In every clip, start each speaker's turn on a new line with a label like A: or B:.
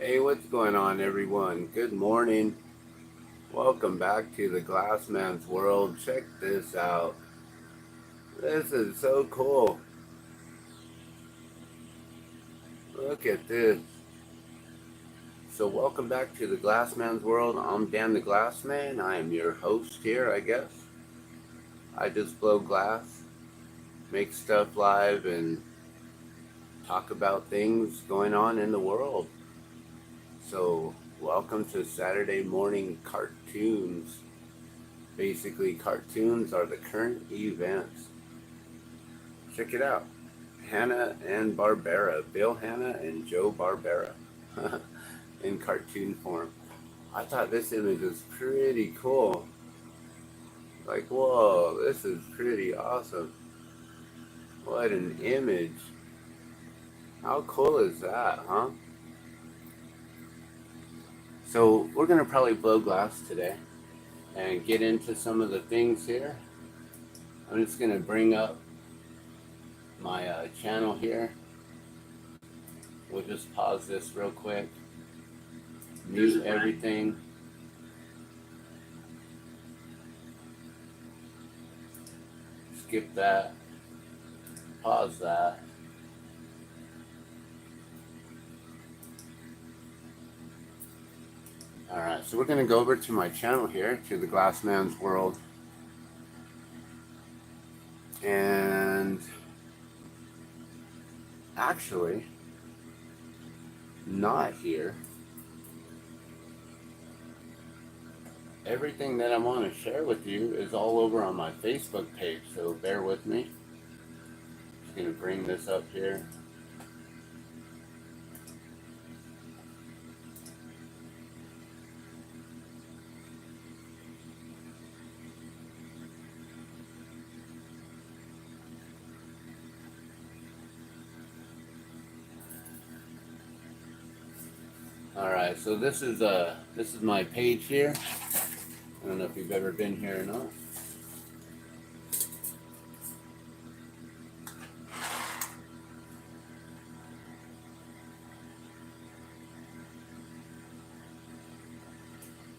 A: Hey, what's going on, everyone? Good morning. Welcome back to the Glassman's World. Check this out. This is so cool. Look at this. So, welcome back to the Glassman's World. I'm Dan the Glassman. I am your host here, I guess. I just blow glass, make stuff live, and talk about things going on in the world. So, welcome to Saturday morning cartoons. Basically, cartoons are the current events. Check it out. Hanna and Barbera, Bill Hanna and Joe Barbera in cartoon form. I thought this image was pretty cool. Like, whoa, this is pretty awesome. What an image. How cool is that, huh? So, we're going to probably blow glass today and get into some of the things here. I'm just going to bring up my channel here. We'll just pause this real quick, mute everything. Skip that, pause that. Alright, so we're going to go over to my channel here, to the Glassman's World. And actually, not here. Everything that I want to share with you is all over on my Facebook page, so bear with me. Just going to bring this up here. Alright, so this is my page here. I don't know if you've ever been here or not.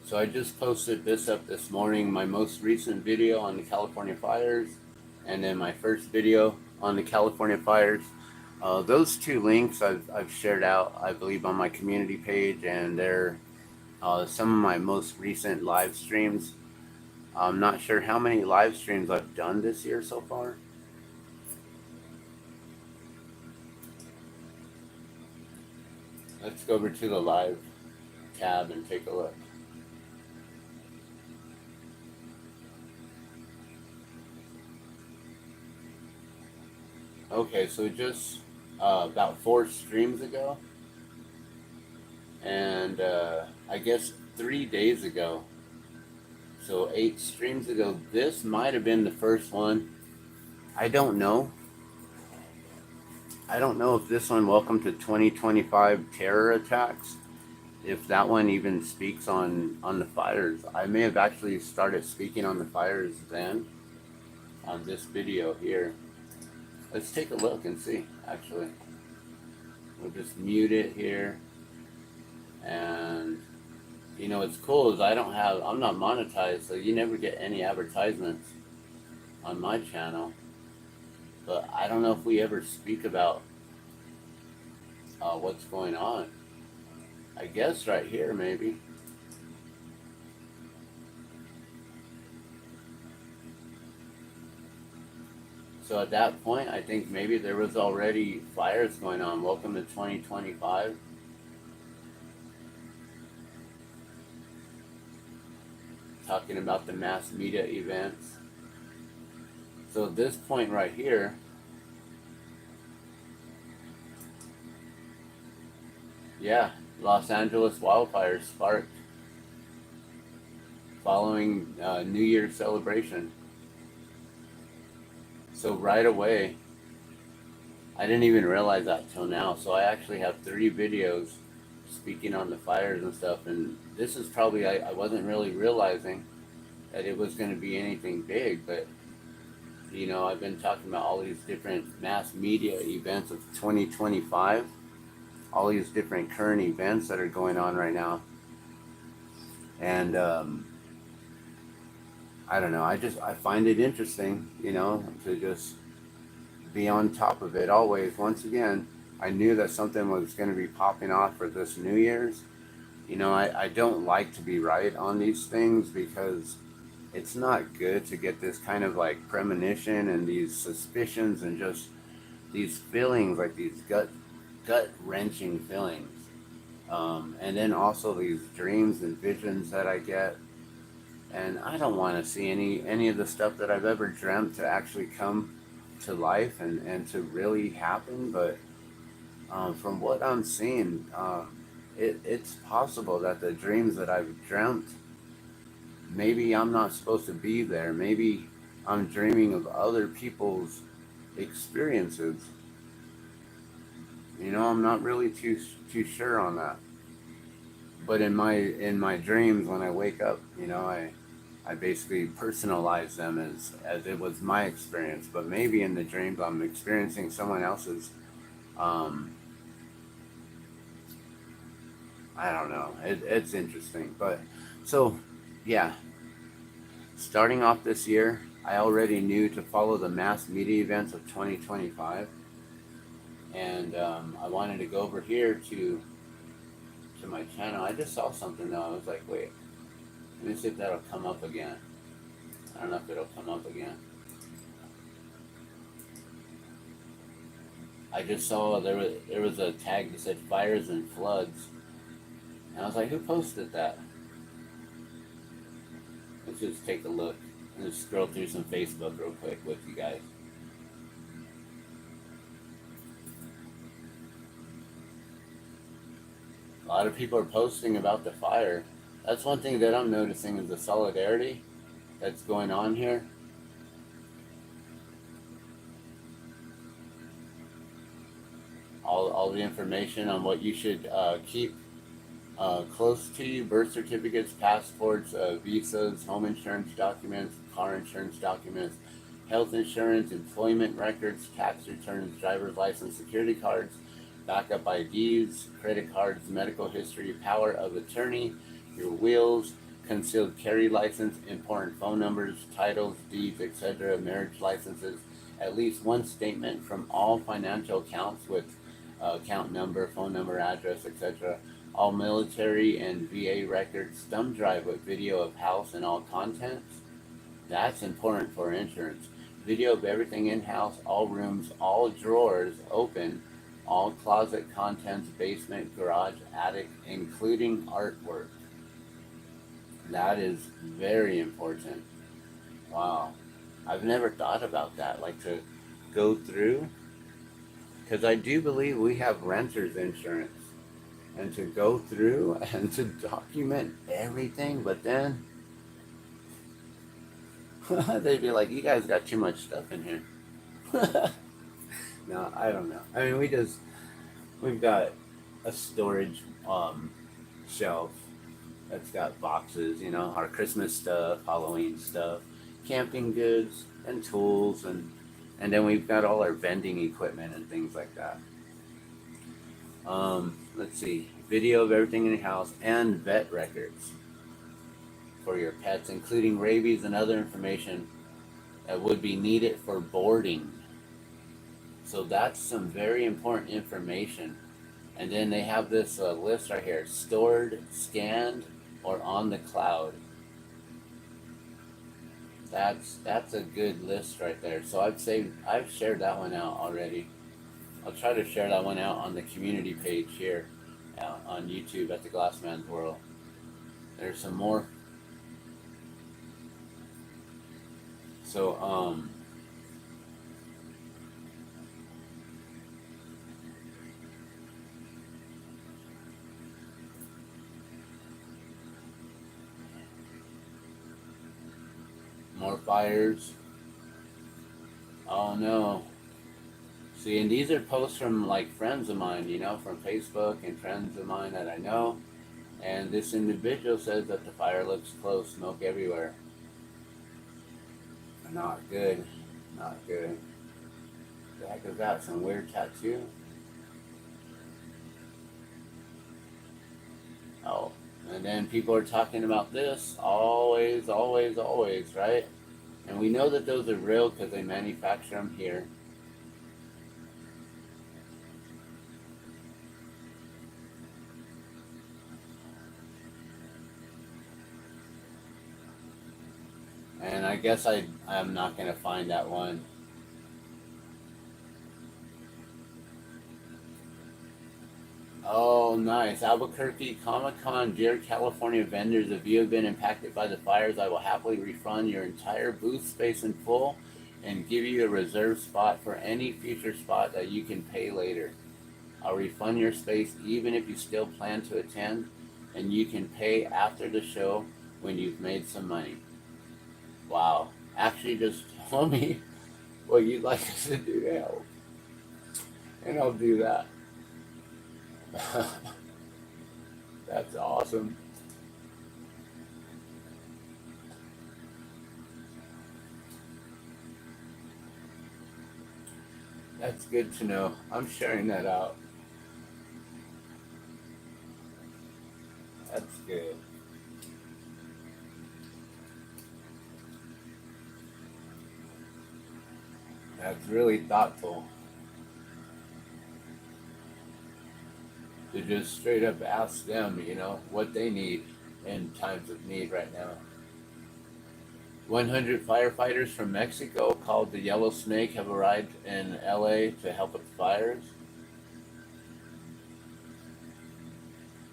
A: So I just posted this up this morning, my most recent video on the California fires, and then my first video on the California fires. Those two links I've shared out, I believe, on my community page, and they're some of my most recent live streams. I'm not sure how many live streams I've done this year so far. Let's go over to the live tab and take a look. Okay, so just about 4 streams ago, and I guess 3 days ago, so 8 streams ago, this might have been the first one. I don't know. I don't know if this one, Welcome to 2025 Terror Attacks, if that one even speaks on the fires. I may have actually started speaking on the fires then, on this video here. Let's take a look and see, actually. We'll just mute it here. And, you know, what's cool is I'm not monetized, so you never get any advertisements on my channel. But I don't know if we ever speak about what's going on. I guess right here, maybe. So at that point, I think maybe there was already fires going on. Welcome to 2025. Talking about the mass media events. So at this point right here, yeah, Los Angeles wildfires sparked following New Year's celebration. So right away, I didn't even realize that till now. So I actually have 3 videos speaking on the fires and stuff. And this is probably, I wasn't really realizing that it was going to be anything big. But, you know, I've been talking about all these different mass media events of 2025. all these different current events that are going on right now. And I don't know, I find it interesting, to just be on top of it always. Once again, I knew that something was going to be popping off for this New Year's. I don't like to be right on these things because it's not good to get this kind of like premonition and these suspicions and just these feelings, like these gut wrenching feelings. And then also these dreams and visions that I get. And I don't want to see any of the stuff that I've ever dreamt to actually come to life and to really happen. But from what I'm seeing, it's possible that the dreams that I've dreamt, maybe I'm not supposed to be there. Maybe I'm dreaming of other people's experiences. I'm not really too sure on that. But in my dreams, when I wake up, I basically personalize them as it was my experience. But maybe in the dreams, I'm experiencing someone else's. Um, I don't know. It's interesting. But so, yeah, starting off this year, I already knew to follow the mass media events of 2025. And I wanted to go over here to my channel. I just saw something though. I was like, wait, let me see if that'll come up again. I don't know if it'll come up again. I just saw there was a tag that said fires and floods. And I was like, who posted that? Let's just take a look. Let's scroll through some Facebook real quick with you guys. A lot of people are posting about the fire. That's one thing that I'm noticing is the solidarity that's going on here. All the information on what you should keep close to you: birth certificates, passports, visas, home insurance documents, car insurance documents, health insurance, employment records, tax returns, driver's license, security cards, backup IDs, credit cards, medical history, power of attorney, your wills, concealed carry license, important phone numbers, titles, deeds, etc., marriage licenses, at least one statement from all financial accounts with account number, phone number, address, etc., all military and VA records, thumb drive with video of house and all contents. That's important for insurance. Video of everything in-house, all rooms, all drawers open, all closet contents, basement, garage, attic, including artwork. That is very important. Wow. I've never thought about that, like to go through, because I do believe we have renter's insurance, and to go through and to document everything, but then they'd be like, you guys got too much stuff in here. No, I don't know. I mean, we've got a storage shelf that's got boxes, our Christmas stuff, Halloween stuff, camping goods, and tools, and then we've got all our vending equipment and things like that. Let's see, video of everything in the house and vet records for your pets, including rabies and other information that would be needed for boarding. So that's some very important information. And then they have this list right here: stored, scanned, or on the cloud. That's a good list right there. So I've shared that one out already. I'll try to share that one out on the community page here on YouTube at the Glassman's World. There's some more. So more fires. Oh no. See, and these are posts from like friends of mine, from Facebook and friends of mine that I know. And this individual says that the fire looks close, smoke everywhere. Not good. Not good. The heck is that? Some weird tattoo? Oh, and then people are talking about this always, always, always, right? And we know that those are real because they manufacture them here. And I guess I'm not going to find that one. Oh, nice. Albuquerque Comic Con, dear California vendors, if you have been impacted by the fires, I will happily refund your entire booth space in full and give you a reserved spot for any future spot that you can pay later. I'll refund your space even if you still plan to attend, and you can pay after the show when you've made some money. Wow. Actually, just tell me what you'd like us to do to help, and I'll do that. That's awesome. That's good to know. I'm sharing that out. That's good. That's really thoughtful to just straight up ask them, what they need in times of need right now. 100 firefighters from Mexico called the Yellow Snake have arrived in LA to help with fires.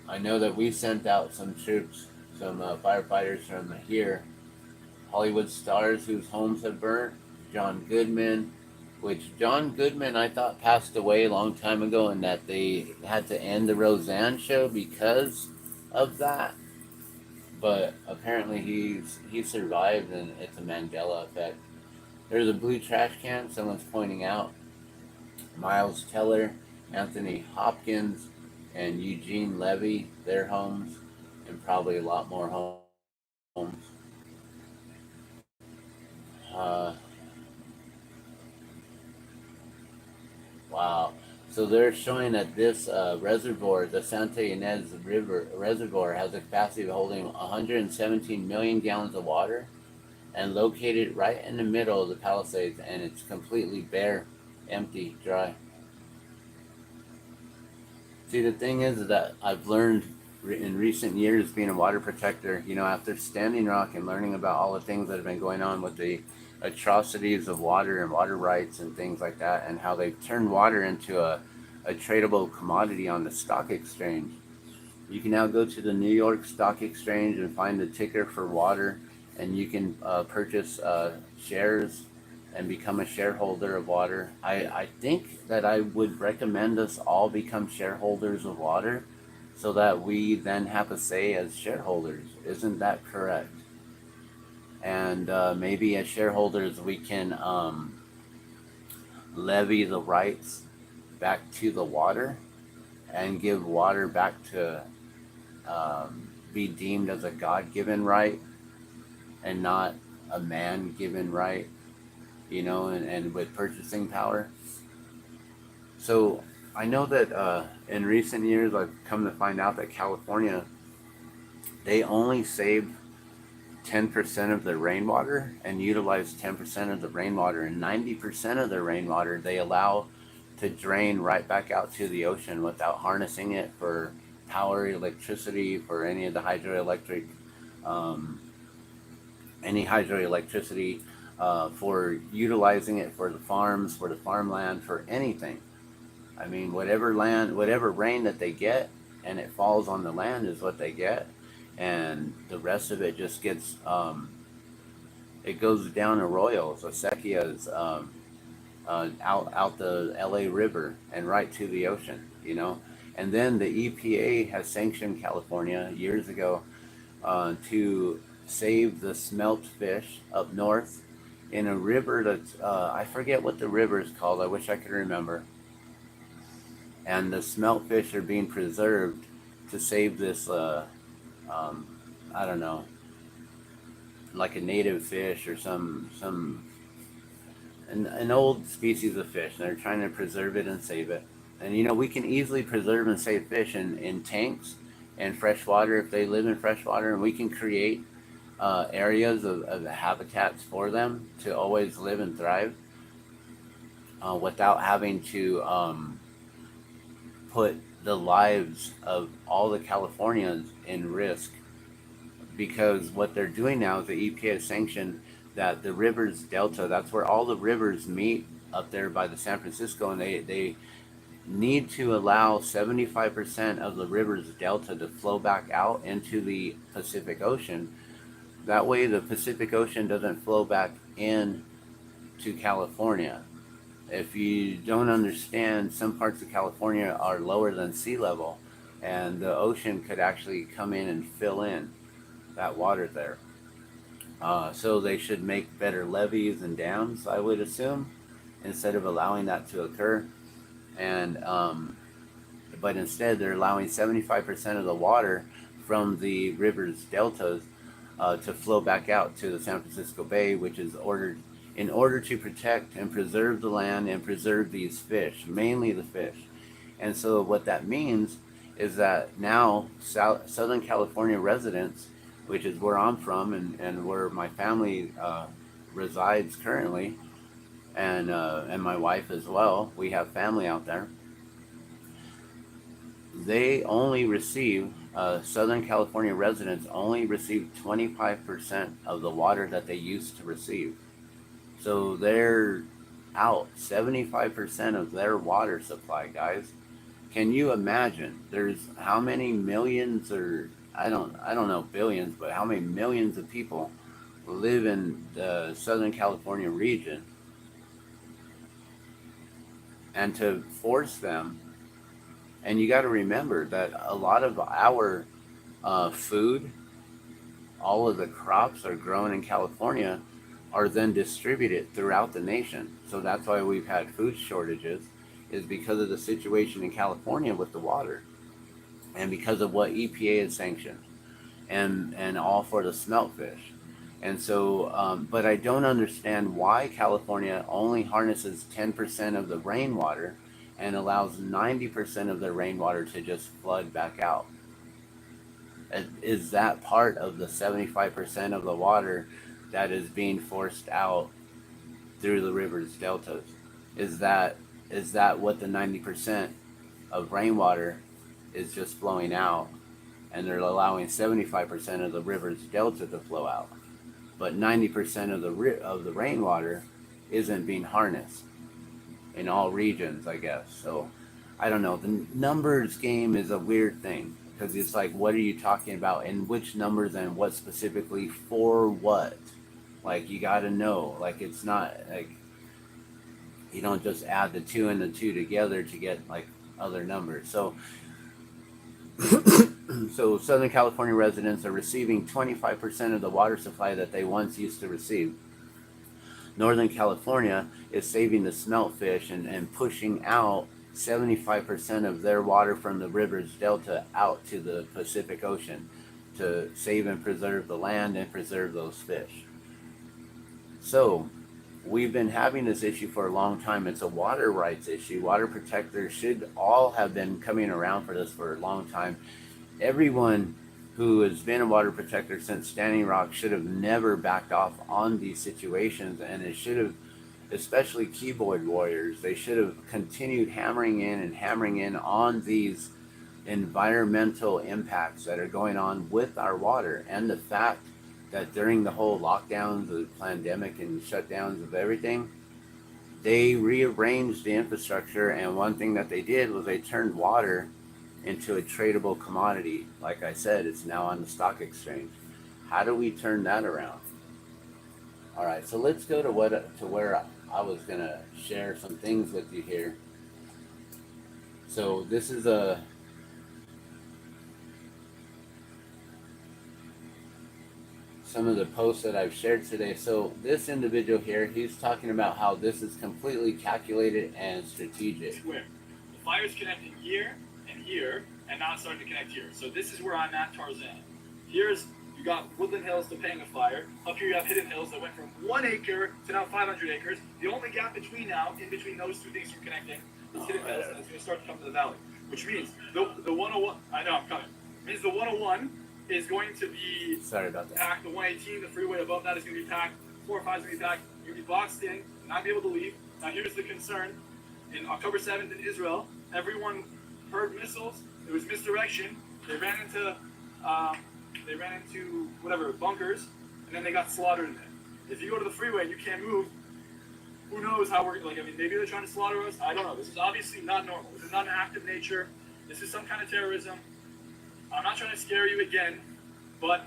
A: I know that we sent out some troops, some firefighters from here, Hollywood stars whose homes have burnt, John Goodman, which John Goodman I thought passed away a long time ago and that they had to end the Roseanne show because of that. But apparently he survived and it's a Mandela effect. There's a blue trash can someone's pointing out. Miles Teller, Anthony Hopkins, and Eugene Levy, their homes, and probably a lot more homes. Uh, wow. So they're showing that this reservoir, the Santa Ynez River Reservoir, has a capacity of holding 117 million gallons of water and located right in the middle of the Palisades, and it's completely bare, empty, dry. See, the thing is that I've learned in recent years being a water protector, after Standing Rock and learning about all the things that have been going on with the atrocities of water and water rights and things like that, and how they've turned water into a tradable commodity on the stock exchange. You can now go to the New York Stock Exchange and find the ticker for water, and you can purchase shares and become a shareholder of water. I think that I would recommend us all become shareholders of water so that we then have a say as shareholders. Isn't that correct? And maybe as shareholders, we can levy the rights back to the water and give water back to be deemed as a God-given right and not a man-given right, and with purchasing power. So I know that in recent years, I've come to find out that California, they only save 10% of their rainwater and utilize 10% of the rainwater, and 90% of the rainwater they allow to drain right back out to the ocean without harnessing it for power, electricity, for any of the hydroelectric, um, any hydroelectricity, for utilizing it for the farms, for the farmland, for anything. I mean, whatever rain that they get, and it falls on the land is what they get, and the rest of it just gets, it goes down arroyos, acequias, out the LA River and right to the ocean. And then the EPA has sanctioned California years ago to save the smelt fish up north in a river that's, I forget what the river is called. I wish I could remember. And the smelt fish are being preserved to save this, um, I don't know, like a native fish or an old species of fish. They're trying to preserve it and save it. And we can easily preserve and save fish in tanks in freshwater if they live in freshwater, and we can create areas of habitats for them to always live and thrive without having to put the lives of all the Californians in risk. Because what they're doing now is the EPA has sanctioned that the rivers delta, that's where all the rivers meet up there by the San Francisco, and they need to allow 75% of the river's delta to flow back out into the Pacific Ocean. That way the Pacific Ocean doesn't flow back in to California. If you don't understand, some parts of California are lower than sea level, and the ocean could actually come in and fill in that water there. So they should make better levees and dams, I would assume, instead of allowing that to occur. And but instead, they're allowing 75% of the water from the river's deltas to flow back out to the San Francisco Bay, which is ordered in order to protect and preserve the land and preserve these fish, mainly the fish. And so what that means is that now Southern California residents, which is where I'm from and where my family resides currently, and my wife as well, we have family out there, they only receive, Southern California residents only receive 25% of the water that they used to receive. So they're out 75% of their water supply, guys. Can you imagine? There's how many millions, or I don't know billions, but how many millions of people live in the Southern California region, and to force them. And you got to remember that a lot of our food, all of the crops are grown in California, are then distributed throughout the nation. So that's why we've had food shortages, is because of the situation in California with the water, and because of what EPA has sanctioned, and all for the smelt fish. And so, but I don't understand why California only harnesses 10% of the rainwater and allows 90% of the rainwater to just flood back out. Is that part of the 75% of the water that is being forced out through the river's deltas? Is that what the 90% of rainwater is just flowing out, and they're allowing 75% of the river's delta to flow out, but 90% of the rainwater isn't being harnessed in all regions, I guess. So I don't know. The numbers game is a weird thing, because it's like, what are you talking about, and which numbers, and what specifically for what? Like, you got to know. Like, it's not like you don't just add the two and the two together to get like other numbers. So so Southern California residents are receiving 25% of the water supply that they once used to receive. Northern California is saving the smelt fish and pushing out 75% of their water from the river's delta out to the Pacific Ocean to save and preserve the land and preserve those fish. So we've been having this issue for a long time. It's a water rights issue. Water protectors should all have been coming around for this for a long time. Everyone who has been a water protector since Standing Rock should have never backed off on these situations, and it should have, especially keyboard warriors, they should have continued hammering in on these environmental impacts that are going on with our water, and the fact that during the whole lockdowns, the pandemic and shutdowns of everything, they rearranged the infrastructure, and one thing that they did was they turned water into a tradable commodity. Like I said, it's now on the stock exchange. How do we turn that around? All right, so let's go to where I was gonna share some things with you here. So this is some of the posts that I've shared today. So this individual here, he's talking about how this is completely calculated and strategic.
B: Square. The fire's connecting here and here, and now it's starting to connect here. So this is where I'm at, Tarzan. Here's, you got Woodland Hills to Panga Fire. Up here you have Hidden Hills that went from 1 acre to now 500 acres. The only gap between now, in between those two things from connecting, is Hidden Hills, and it's going to start to come to the valley. Which means the 101, I know, I'm coming. means the 101 is going to be packed. The 118, the freeway above that, is going to be packed. 405 is going to be packed. You're going to be boxed in, not be able to leave. Now here's the concern. In October 7th in Israel, everyone heard missiles. There was misdirection. They ran into whatever, bunkers, and then they got slaughtered in it. If you go to the freeway and you can't move, who knows how we're, like, I mean, maybe they're trying to slaughter us. I don't know. This is obviously not normal. This is not an act of nature. This is some kind of terrorism. I'm not trying to scare you again, but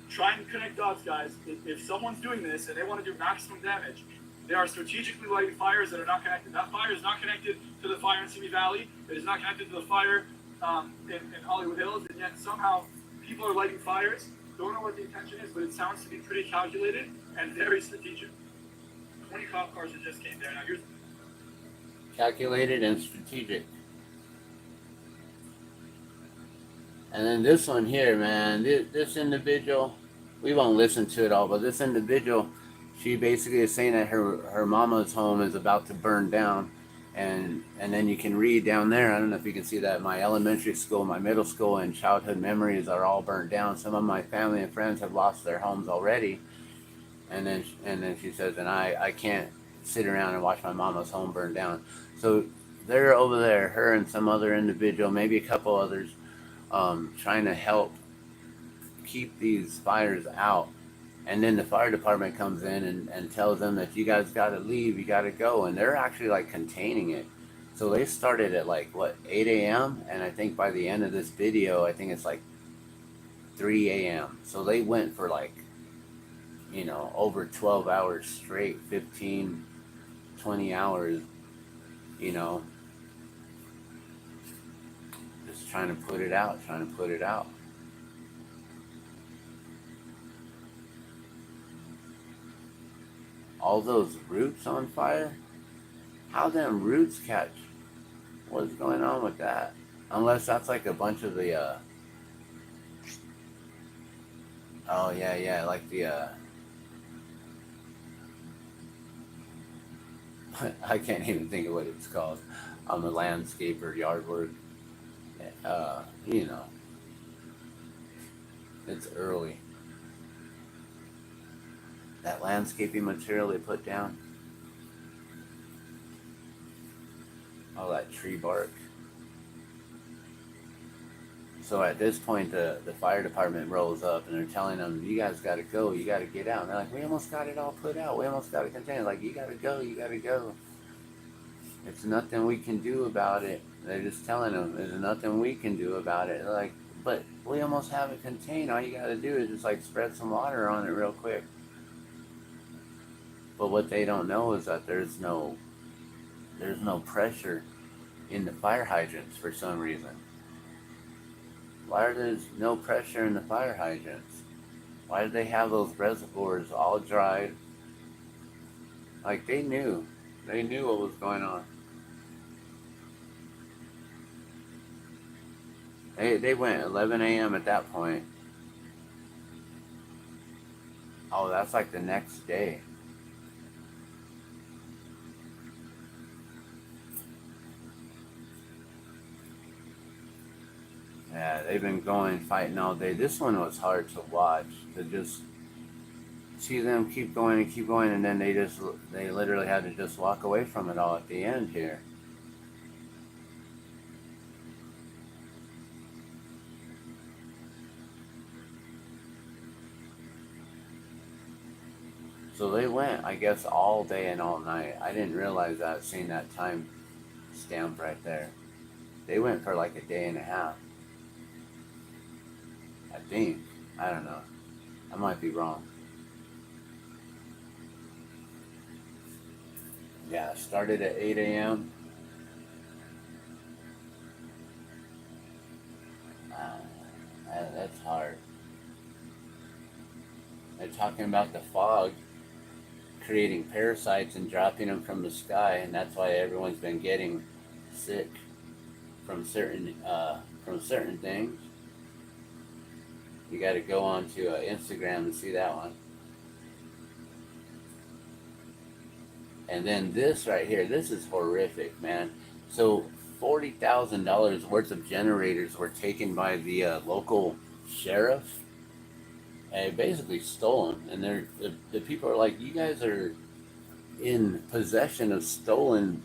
B: try and connect dots, guys. If someone's doing this and they want to do maximum damage, they are strategically lighting fires that are not connected. That fire is not connected to the fire in Simi Valley. It is not connected to the fire in Hollywood Hills, and yet somehow people are lighting fires. Don't know what the intention is, but it sounds to be pretty calculated and very strategic. 20 cop cars that just came there. Now here's
A: calculated and strategic. And then this one here, man, this individual, we won't listen to it all, but this individual, she basically is saying that her mama's home is about to burn down. And then you can read down there, I don't know if you can see that, my elementary school, my middle school, and childhood memories are all burnt down. Some of my family and friends have lost their homes already. And then she says, and I can't sit around and watch my mama's home burn down. So they're over there, her and some other individual, maybe a couple others, trying to help keep these fires out. And then the fire department comes in and tells them that you guys got to leave, you got to go. And they're actually like containing it. So they started at like, 8 a.m.? And I think by the end of this video, I think it's like 3 a.m. So they went for like, over 12 hours straight, 15, 20 hours, just trying to put it out. All those roots on fire? How them roots catch? What's going on with that? Unless that's like a bunch of the, oh yeah, like the, I can't even think of what it's called. I'm a landscaper, yard work. It's early. That landscaping material they put down. All that tree bark. So at this point, the fire department rolls up and they're telling them, you guys got to go, you got to get out. And they're like, we almost got it all put out. We almost got it contained. Like, you got to go. It's nothing we can do about it. They're just telling them, there's nothing we can do about it. They're like, but we almost have it contained. All you got to do is just like spread some water on it real quick. But what they don't know is that there's no pressure in the fire hydrants for some reason. Why are there no pressure in the fire hydrants? Why did they have those reservoirs all dried? Like they knew what was going on. They went 11 a.m. at that point. Oh, that's like the next day. Yeah, they've been fighting all day. This one was hard to watch, to just see them keep going, and then they literally had to just walk away from it all at the end here. So they went, I guess, all day and all night. I didn't realize that, seeing that time stamp right there. They went for like a day and a half. I think. I don't know. I might be wrong. Yeah, started at 8 a.m. That's hard. They're talking about the fog creating parasites and dropping them from the sky, and that's why everyone's been getting sick from certain things. You got to go on to Instagram and see that one. And then this right here, this is horrific, man. So $40,000 worth of generators were taken by the local sheriff and basically stolen. And the people are like, you guys are in possession of stolen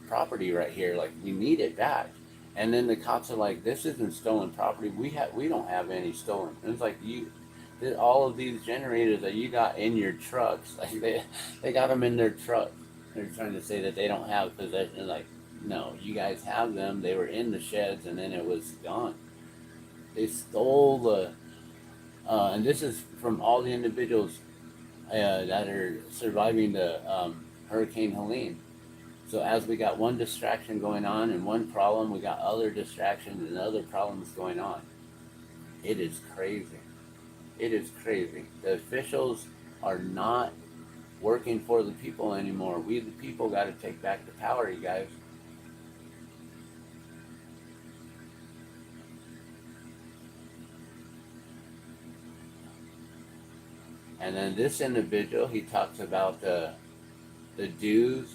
A: property right here. Like, we need it back. And then the cops are like, this isn't stolen property. We don't have any stolen. And it's like, all of these generators that you got in your trucks, like they got them in their trucks. They're trying to say that they don't have possession. Like, no, you guys have them. They were in the sheds, and then it was gone. They stole and this is from all the individuals that are surviving the Hurricane Helene. So as we got one distraction going on and one problem, we got other distractions and other problems going on. It is crazy. It is crazy. The officials are not working for the people anymore. We, the people, got to take back the power, you guys. And then this individual, he talks about the dues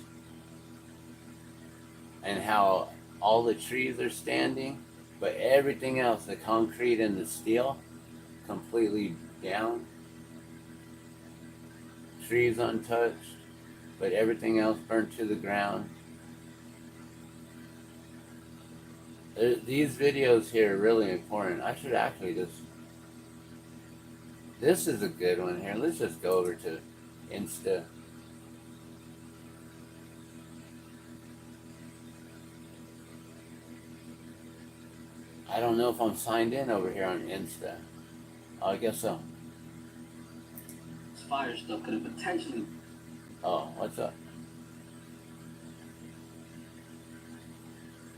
A: and how all the trees are standing, but everything else, the concrete and the steel, completely down. Trees untouched, but everything else burnt to the ground. These videos here are really important. I should actually just... This is a good one here. Let's just go over to Insta. I don't know if I'm signed in over here on Insta. Oh, I guess so.
B: This fire stuff could have potentially...
A: Oh, what's up?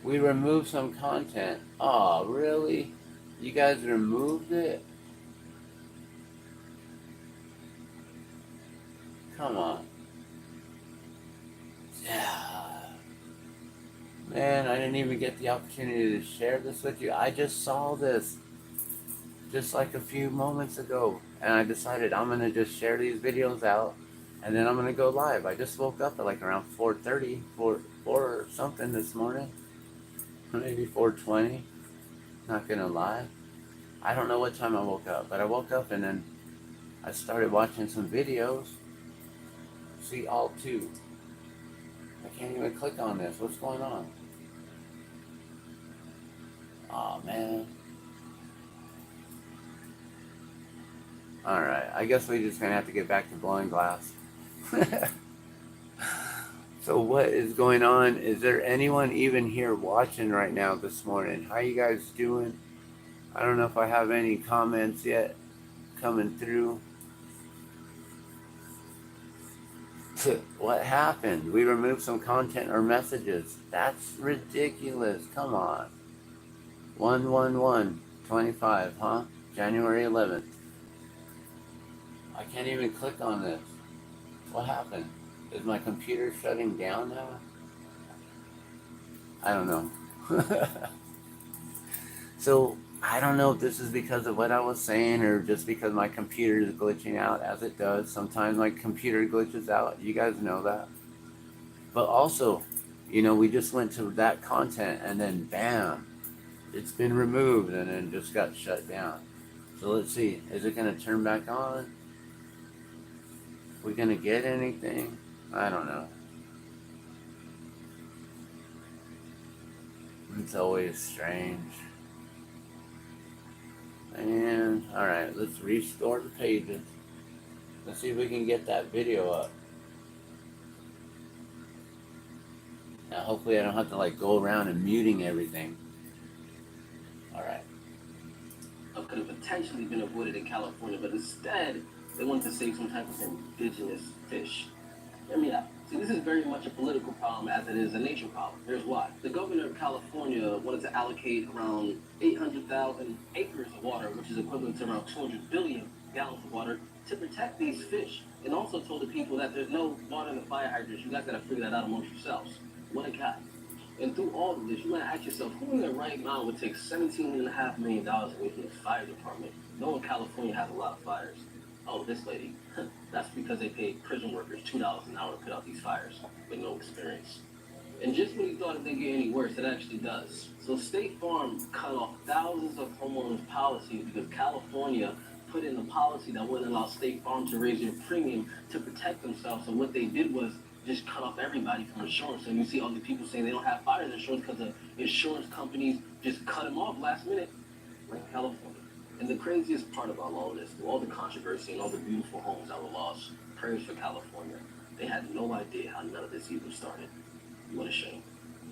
A: We removed some content. Oh, really? You guys removed it? Come on. Yeah. Man, I didn't even get the opportunity to share this with you. I just saw this just like a few moments ago, and I decided I'm gonna just share these videos out, and then I'm gonna go live. I just woke up at like around 4:30, 4 or something this morning, maybe 4:20. Not gonna lie, I don't know what time I woke up, but I woke up and then I started watching some videos. See all two. I can't even click on this. What's going on? Oh man. Alright, I guess we're just gonna have to get back to blowing glass. So what is going on? Is there anyone even here watching right now this morning? How you guys doing? I don't know if I have any comments yet coming through. What happened? We removed some content or messages. That's ridiculous. Come on. 1/11/25, huh? January 11th. I can't even click on this. What happened? Is my computer shutting down now? I don't know. So, I don't know if this is because of what I was saying or just because my computer is glitching out, as it does. Sometimes my computer glitches out. You guys know that. But also, you know, we just went to that content and then bam, it's been removed and then just got shut down. So let's see. Is it going to turn back on? We going to get anything? I don't know. It's always strange. And, alright, let's restore the pages. Let's see if we can get that video up. Now, hopefully I don't have to, like, go around and muting everything. Alright.
B: could have potentially been avoided in California, but instead, they wanted to save some type of indigenous fish. Hear me out. See, this is very much a political problem as it is a nature problem. Here's why. The governor of California wanted to allocate around 800,000 acres of water, which is equivalent to around 200 billion gallons of water, to protect these fish. And also told the people that there's no water in the fire hydrants. You guys got to figure that out amongst yourselves. What a guy. And through all of this, you got to ask yourself, who in their right mind would take $17.5 million away from the fire department, knowing California has a lot of fires? Oh, this lady. That's because they paid prison workers $2 an hour to put out these fires with no experience.
C: And just when you thought it didn't get any worse, it actually does. So State Farm cut off thousands of homeowners' policies because California put in a policy that wouldn't allow State Farm to raise their premium to protect themselves. So what they did was just cut off everybody from insurance. And you see all the people saying they don't have fire insurance because the insurance companies just cut them off last minute, like California. And the craziest part about all this, all the controversy and all the beautiful homes that were lost, prayers for California. They had no idea how none of this even started. What a shame.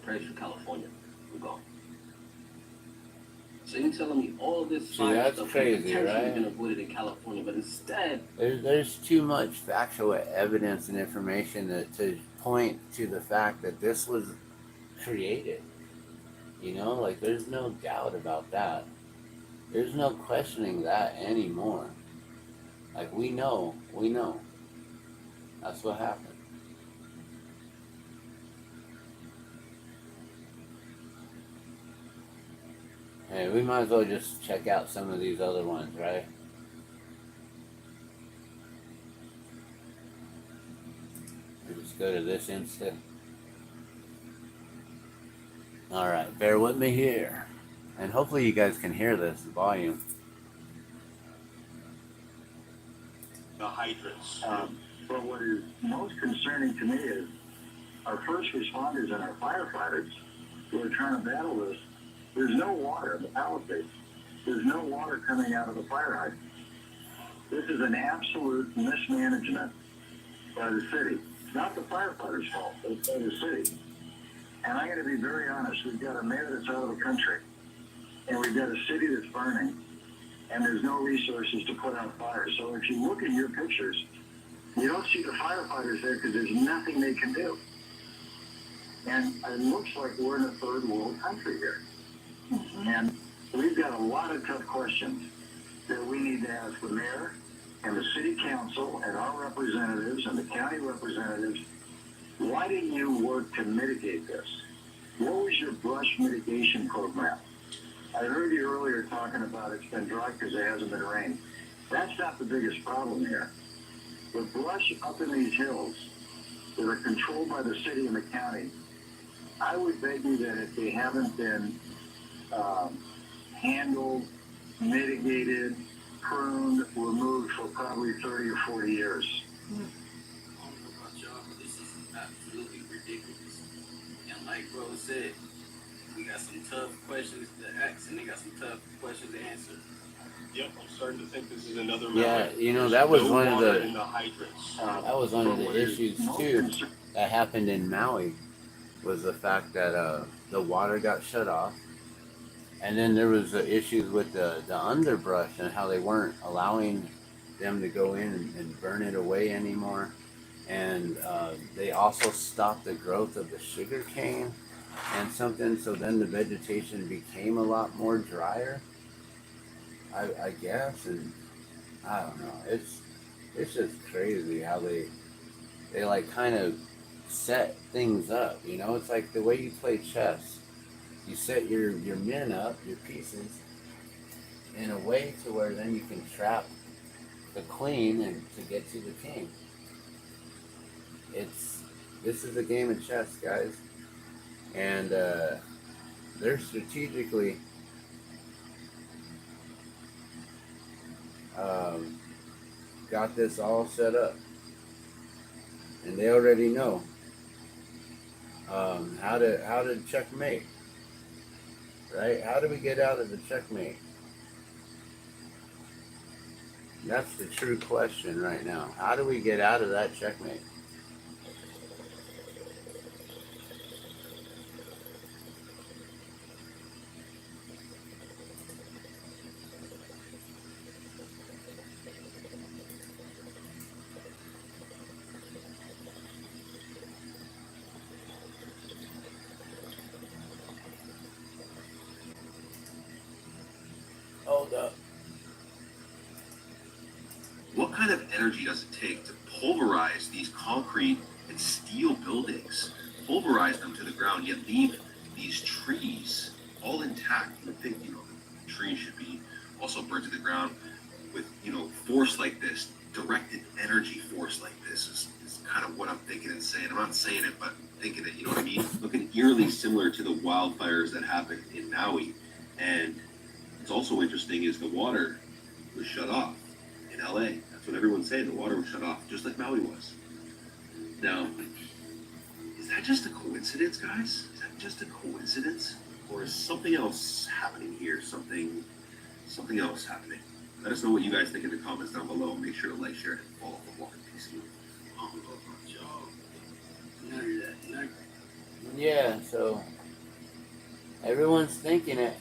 C: Prayers for California. We're gone. So you're telling me all of this fire
A: that's
C: stuff
A: crazy,
C: potentially
A: right?
C: been avoided in California, but instead
A: There's too much factual evidence and information to point to the fact that this was created. You know, like there's no doubt about that. There's no questioning that anymore. Like we know. That's what happened. Hey, we might as well just check out some of these other ones, right? Let's go to this instead. Alright, bear with me here. And hopefully you guys can hear this volume.
D: The hydrants. But what is most concerning to me is our first responders and our firefighters who are trying to battle this. There's no water in the Palisades. There's no water coming out of the fire hydrant. This is an absolute mismanagement by the city. It's not the firefighters' fault. It's by the city. And I'm going to be very honest. We've got a mayor that's out of the country, and we've got a city that's burning, and there's no resources to put out fires. So if you look at your pictures, you don't see the firefighters there because there's nothing they can do. And it looks like we're in a third world country here. Mm-hmm. And we've got a lot of tough questions that we need to ask the mayor and the city council and our representatives and the county representatives. Why didn't you work to mitigate this? What was your brush mitigation program? I heard you earlier talking about it's been dry because there hasn't been rain. That's not the biggest problem here. The brush up in these hills that are controlled by the city and the county, I would bet you that if they haven't been handled, mitigated, pruned, removed for probably 30 or 40 years.
C: I don't know about y'all, but this is absolutely ridiculous. And like bro said, we got some tough questions to ask, and they got some tough questions to answer.
D: Yep, I'm starting to think this is another.
A: Yeah, you know, that was one of the
D: hydrants.
A: That was one of the issues too that happened in Maui, was the fact that the water got shut off, and then there was issues with the underbrush and how they weren't allowing them to go in and burn it away anymore, and they also stopped the growth of the sugar cane and something, so then the vegetation became a lot more drier, I guess. And I don't know, it's just crazy how they like kind of set things up, you know. It's like the way you play chess. You set your men up, your pieces, in a way to where then you can trap the queen and to get to the king. This is a game of chess, guys, and they're strategically got this all set up, and they already know how to checkmate. Right? How do we get out of the checkmate? That's the true question right now. How do we get out of that checkmate? Hold up.
E: What kind of energy does it take to pulverize these concrete and steel buildings, pulverize them to the ground, yet leave these trees all intact? You would think, the trees should be also burnt to the ground with, force like this, directed energy force like this is kind of what I'm thinking and saying. I'm not saying it, but thinking it, you know what I mean? Looking eerily similar to the wildfires that happened in Maui. And what's also interesting is the water was shut off in LA. That's what everyone's saying. The water was shut off, just like Maui was. Now, is that just a coincidence, guys? Is that just a coincidence? Or is something else happening here? Something else happening? Let us know what you guys think in the comments down below. Make sure to like, share, and follow for more. Peace.
A: Yeah, so everyone's thinking it.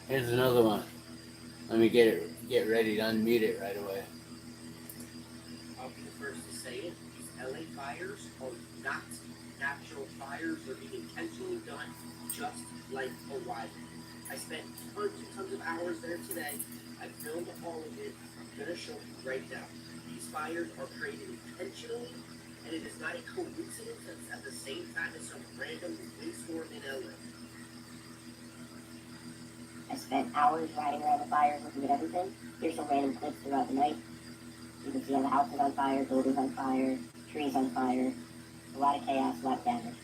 A: Here's another one. Let me get ready to unmute it right away.
F: I'll be the first to say it. These LA fires are not natural fires. They're being intentionally done, just like Hawaii. I spent tons and tons of hours there today. I filmed all of it. I'm going to show you right now. These fires are created intentionally, and it is not a coincidence that it's at the same time as some random windstorm in LA.
G: I spent hours riding around the fires, looking at everything. Here's some random clips throughout the night. You can see all the houses on fire, buildings on fire, trees on fire. A lot of chaos, a lot of damage.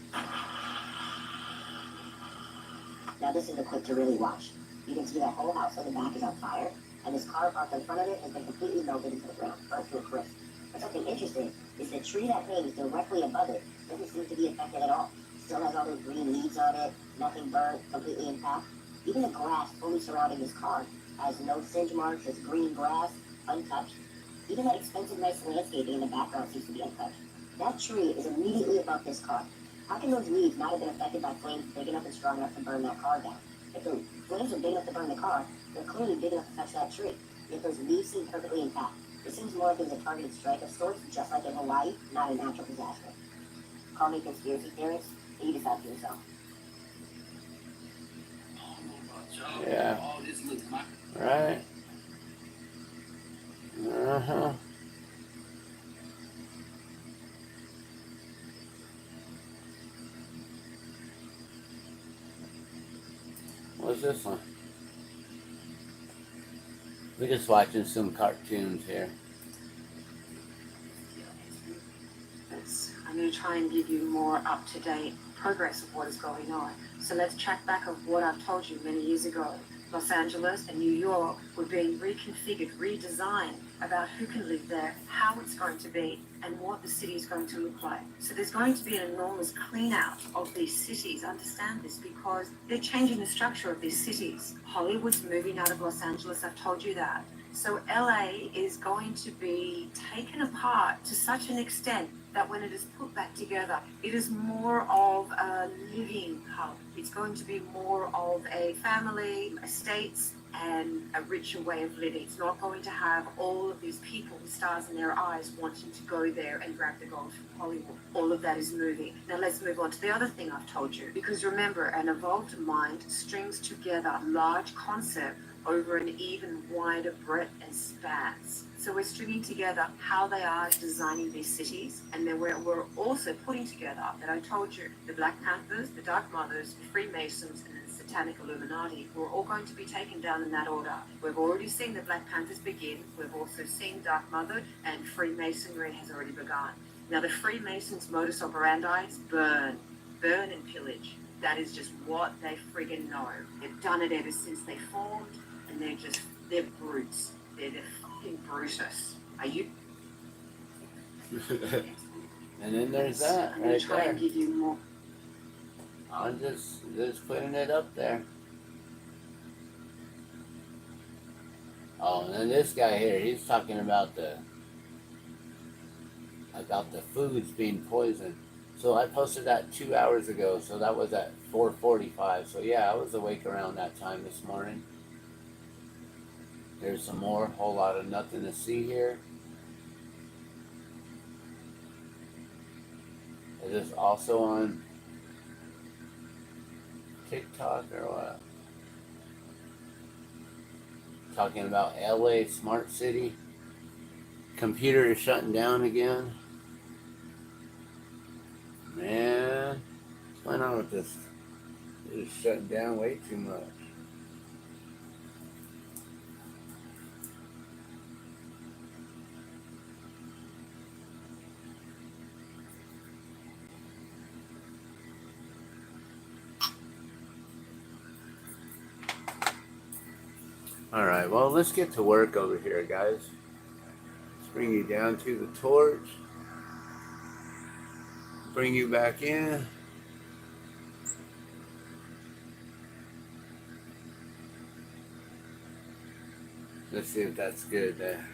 G: Now this is a clip to really watch. You can see that whole house on the back is on fire, and this car parked in front of it has been completely melted into the ground, burnt to a crisp. But something interesting is the tree that hangs directly above it doesn't seem to be affected at all. Still has all those green leaves on it, nothing burnt, completely intact. Even the grass fully surrounding this car has no singe marks, it's green grass, untouched. Even that expensive, nice landscaping in the background seems to be untouched. That tree is immediately above this car. How can those leaves not have been affected by flames big enough and strong enough to burn that car down? If the flames are big enough to burn the car, they're clearly big enough to touch that tree. Yet those leaves seem perfectly intact. It seems more like it was a targeted strike of sorts, just like in Hawaii, not a natural disaster. Call me conspiracy theorist, but you decide for yourself.
A: Yeah. Right. Uh-huh. What's this one? We're just watching some cartoons here.
H: I'm going to try and give you more up-to-date progress of what is going on. So let's track back of what I've told you many years ago. Los Angeles and New York were being reconfigured, redesigned about who can live there, how it's going to be, and what the city is going to look like. So there's going to be an enormous clean out of these cities. Understand this, because they're changing the structure of these cities. Hollywood's moving out of Los Angeles, I've told you that. So LA is going to be taken apart to such an extent that when it is put back together, it is more of a living hub. It's going to be more of a family, estates, and a richer way of living. It's not going to have all of these people with stars in their eyes wanting to go there and grab the gold from Hollywood. All of that is moving. Now let's move on to the other thing I've told you. Because remember, an evolved mind strings together large concept over an even wider breadth and spans. So we're stringing together how they are designing these cities, and then we're also putting together, that I told you, the Black Panthers, the Dark Mothers, the Freemasons, and the Satanic Illuminati. We're all going to be taken down in that order. We've already seen the Black Panthers begin. We've also seen Dark Mother, and Freemasonry has already begun. Now the Freemasons' modus operandi is burn and pillage. That is just what they friggin' know. They've done it ever since they formed, and they're brutes. They're fucking Brutus. Are you?
A: And then there's that
H: I'm gonna
A: right
H: try
A: there.
H: and give you more.
A: I'm just putting it up there. Oh, and then this guy here, he's talking about the foods being poisoned. So I posted that 2 hours ago, so that was at 4:45. So yeah, I was awake around that time this morning. There's some more, whole lot of nothing to see here. Is this also on TikTok or what? Talking about LA Smart City. Computer is shutting down again. Man, what's going on with this? It is shutting down way too much. Alright, well, let's get to work over here, guys. Let's bring you down to the torch. Bring you back in. Let's see if that's good there.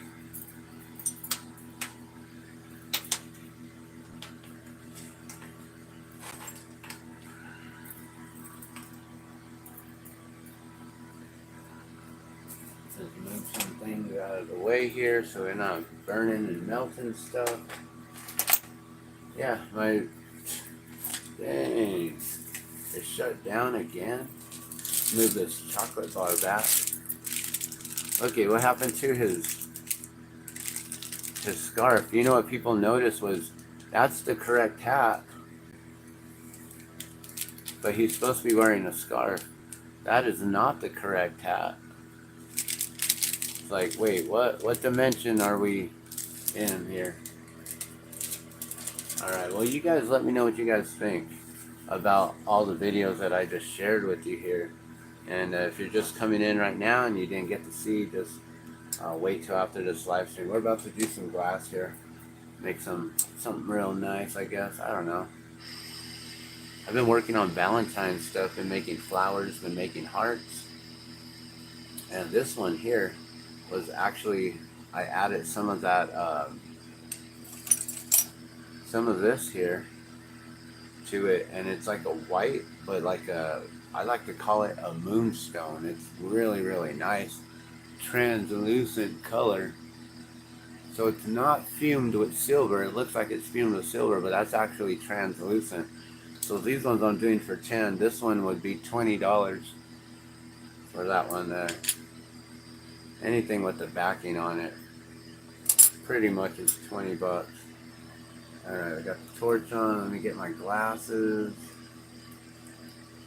A: Let's move some things out of the way here so we're not burning and melting stuff. Yeah, my... Dang. It's shut down again. Move this chocolate bar back. Okay, what happened to his scarf? You know what people noticed was that's the correct hat, but he's supposed to be wearing a scarf. That is not the correct hat. It's like, wait, what dimension are we in here? Alright, well, you guys let me know what you guys think about all the videos that I just shared with you here. And if you're just coming in right now and you didn't get to see, just wait till after this live stream. We're about to do some glass here. Make something real nice, I guess. I don't know. I've been working on Valentine's stuff, been making flowers, been making hearts. And this one here was actually, I added some of that, some of this here to it, and it's like a white, but like a, I like to call it a moonstone. It's really, really nice, translucent color. So it's not fumed with silver. It looks like it's fumed with silver, but that's actually translucent. So these ones I'm doing for 10. This one would be $20 for that one there. Anything with the backing on it pretty much is 20 bucks. Alright, I got the torch on. Let me get my glasses.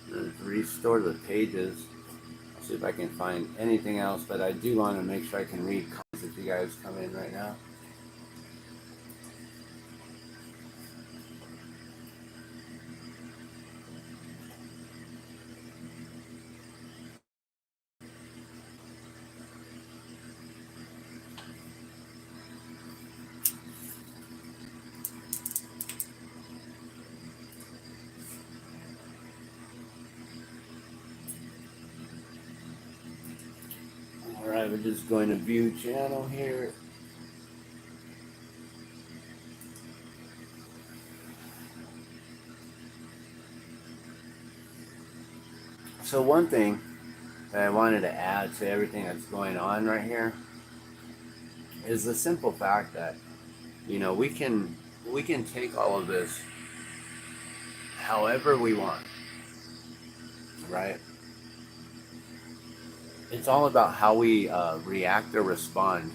A: Let's restore the pages. I'll see if I can find anything else, but I do want to make sure I can read comments if you guys come in right now. Alright, we're just going to view channel here. So one thing that I wanted to add to everything that's going on right here is the simple fact that, you know, we can take all of this however we want, right? It's all about how we react or respond.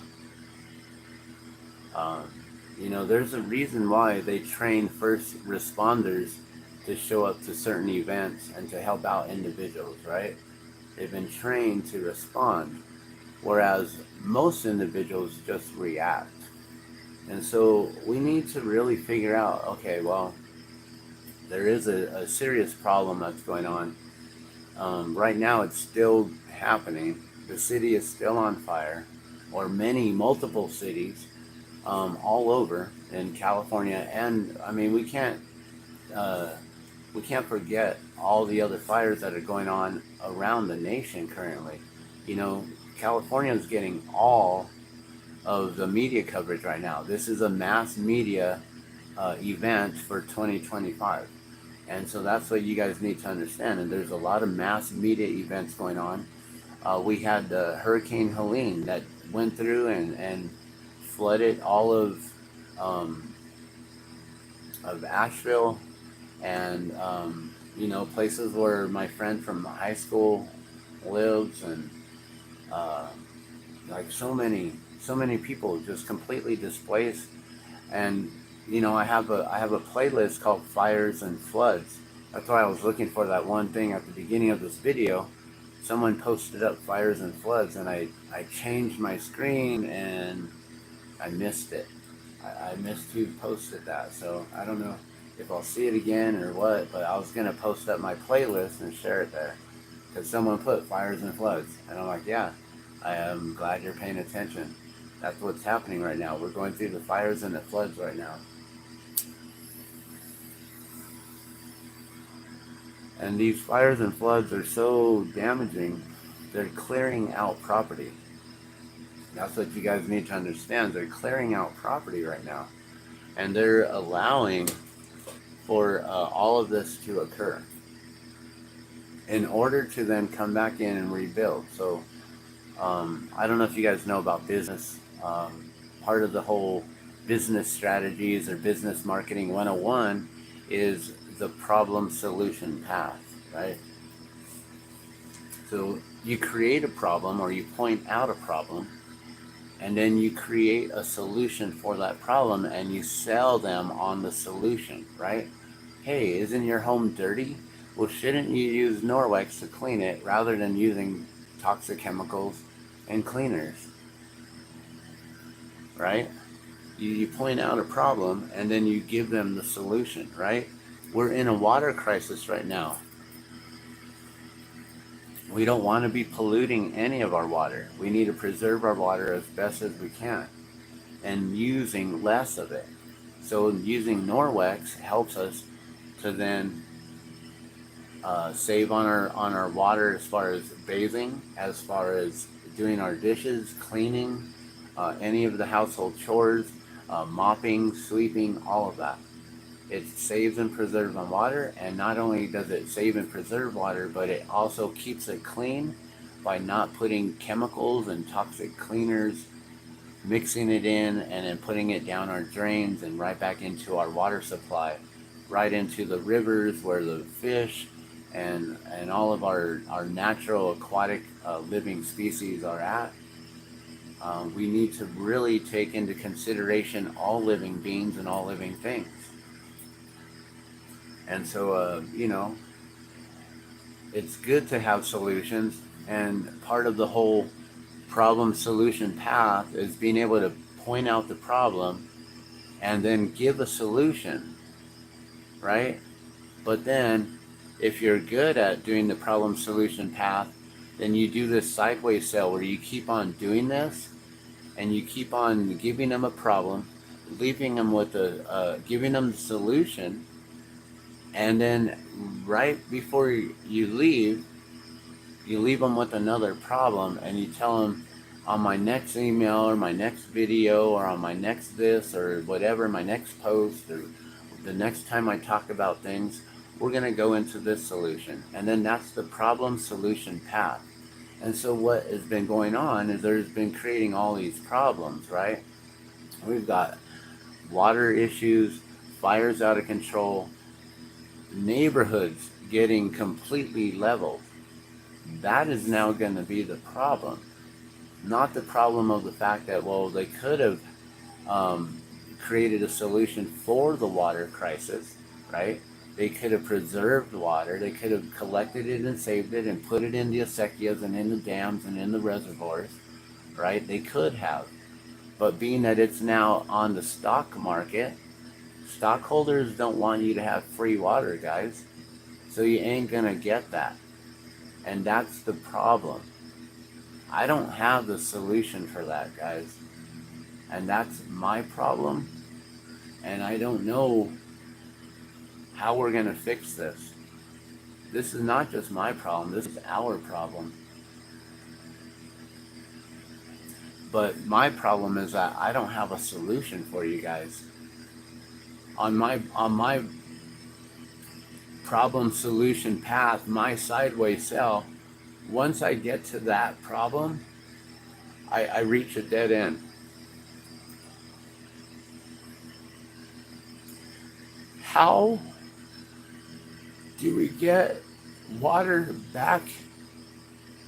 A: You know, there's a reason why they train first responders to show up to certain events and to help out individuals, right? They've been trained to respond, whereas most individuals just react. And so we need to really figure out, okay, well, there is a serious problem that's going on. Right now it's still happening. The city is still on fire, or multiple cities all over in California. And I mean, we can't forget all the other fires that are going on around the nation currently. You know, California is getting all of the media coverage right now. This is a mass media event for 2025. And so that's what you guys need to understand. And there's a lot of mass media events going on. We had the Hurricane Helene that went through and flooded all of Asheville and you know, places where my friend from high school lives, and like so many people just completely displaced. And you know, I have a playlist called Fires and Floods. That's why I was looking for that one thing at the beginning of this video. Someone posted up Fires and Floods, and I changed my screen and I missed it. I missed who posted that, so I don't know if I'll see it again or what, but I was gonna post up my playlist and share it there, because someone put Fires and Floods, and I'm like, yeah, I am glad you're paying attention. That's what's happening right now. We're going through the fires and the floods right now. And these fires and floods are so damaging, they're clearing out property. That's what you guys need to understand. They're clearing out property right now. And they're allowing for all of this to occur in order to then come back in and rebuild. So I don't know if you guys know about business. Part of the whole business strategies or business marketing 101 is the problem solution path, right? So you create a problem or you point out a problem, and then you create a solution for that problem and you sell them on the solution, right? Hey, isn't your home dirty? Well, shouldn't you use Norwex to clean it rather than using toxic chemicals and cleaners, right? You point out a problem and then you give them the solution, right? We're in a water crisis right now. We don't want to be polluting any of our water. We need to preserve our water as best as we can and using less of it. So using Norwex helps us to then save on our water as far as bathing, as far as doing our dishes, cleaning, any of the household chores, mopping, sweeping, all of that. It saves and preserves on water, and not only does it save and preserve water, but it also keeps it clean by not putting chemicals and toxic cleaners, mixing it in and then putting it down our drains and right back into our water supply, right into the rivers where the fish and all of our natural aquatic living species are at. We need to really take into consideration all living beings and all living things. And so, it's good to have solutions, and part of the whole problem solution path is being able to point out the problem and then give a solution, right? But then if you're good at doing the problem solution path, then you do this sideways sale where you keep on doing this and you keep on giving them a problem, leaving them with giving them the solution, and then right before you leave them with another problem, and you tell them, on my next email or my next video or on my next this or whatever, my next post or the next time I talk about things, we're going to go into this solution. And then that's the problem solution path. And so what has been going on is there's been creating all these problems, right? We've got water issues, fires out of control, neighborhoods getting completely leveled. That is now going to be the problem. Not the problem of the fact that, well, they could have created a solution for the water crisis, right? They could have preserved water. They could have collected it and saved it and put it in the acequias and in the dams and in the reservoirs, right? They could have. But being that it's now on the stock market, stockholders don't want you to have free water, guys. So you ain't going to get that. And that's the problem. I don't have the solution for that, guys. And that's my problem. And I don't know how we're going to fix this. This is not just my problem. This is our problem. But my problem is that I don't have a solution for you guys. On my problem solution path, my sideways cell, once I get to that problem, I reach a dead end. How do we get water back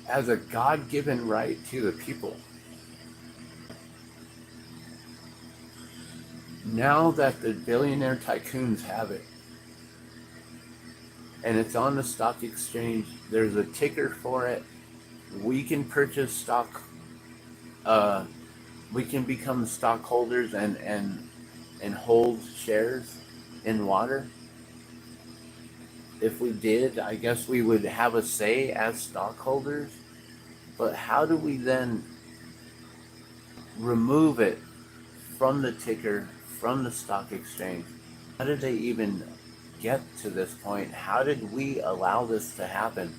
A: as a God-given right to the people? Now that the billionaire tycoons have it, and it's on the stock exchange, there's a ticker for it, we can purchase stock, we can become stockholders and hold shares in water. If we did, I guess we would have a say as stockholders But how do we then remove it from the ticker, from the stock exchange? How did they even get to this point? How did we allow this to happen?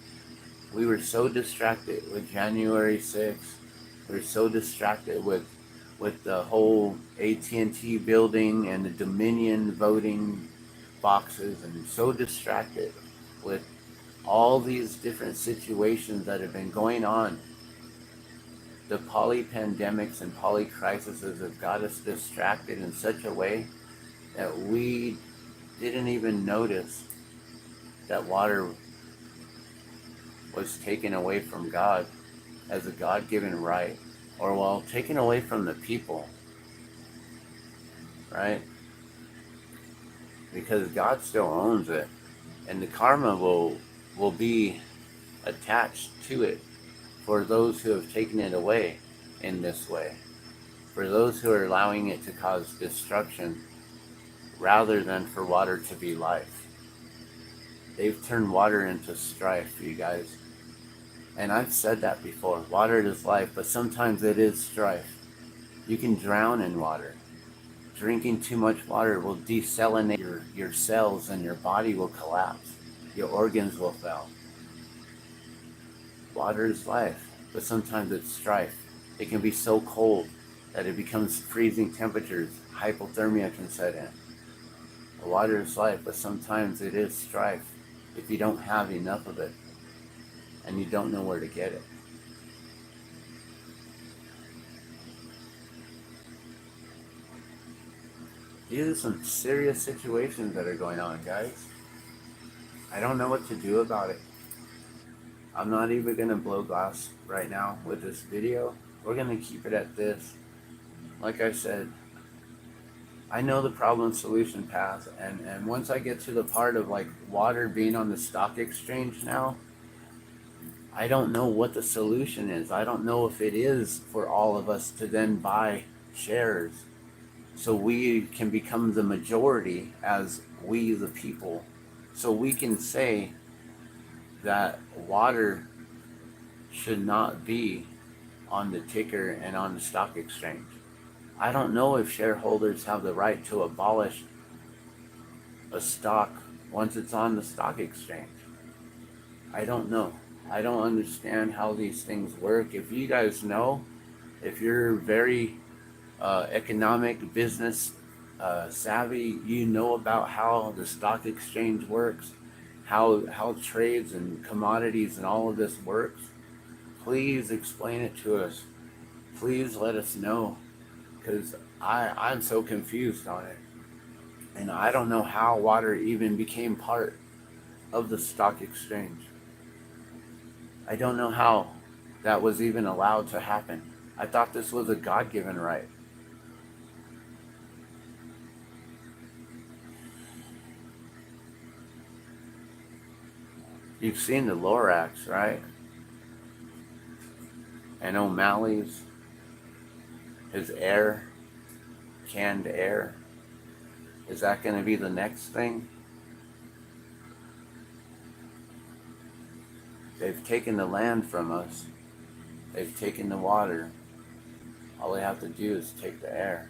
A: We were so distracted with January 6th. We were so distracted with the whole AT&T building and the Dominion voting boxes, and so distracted with all these different situations that have been going on. The poly-pandemics and poly-crises have got us distracted in such a way that we didn't even notice that water was taken away from God as a God-given right, or well, taken away from the people, right? Because God still owns it, and the karma will be attached to it for those who have taken it away in this way, for those who are allowing it to cause destruction rather than for water to be life. They've turned water into strife, you guys. And I've said that before. Water is life, but sometimes it is strife. You can drown in water. Drinking too much water will desalinate your cells, and your body will collapse. Your organs will fail. Water is life, but sometimes it's strife. It can be so cold that it becomes freezing temperatures. Hypothermia can set in. Water is life, but sometimes it is strife if you don't have enough of it and you don't know where to get it. These are some serious situations that are going on, guys. I don't know what to do about it. I'm not even going to blow glass right now with this video. We're going to keep it at this. Like I said, I know the problem solution path, and once I get to the part of like water being on the stock exchange now, I don't know what the solution is. I don't know if it is for all of us to then buy shares so we can become the majority as we the people, so we can say that water should not be on the ticker and on the stock exchange. I don't know if shareholders have the right to abolish a stock once it's on the stock exchange. I don't know. I don't understand how these things work. If you guys know, if you're very economic business savvy, you know about how the stock exchange works, how trades and commodities and all of this works, please explain it to us. Please let us know, because I'm so confused on it. And I don't know how water even became part of the stock exchange. I don't know how that was even allowed to happen. I thought this was a God-given right. You've seen the Lorax, right? And O'Malley's, his air, canned air. Is that going to be the next thing? They've taken the land from us. They've taken the water. All they have to do is take the air.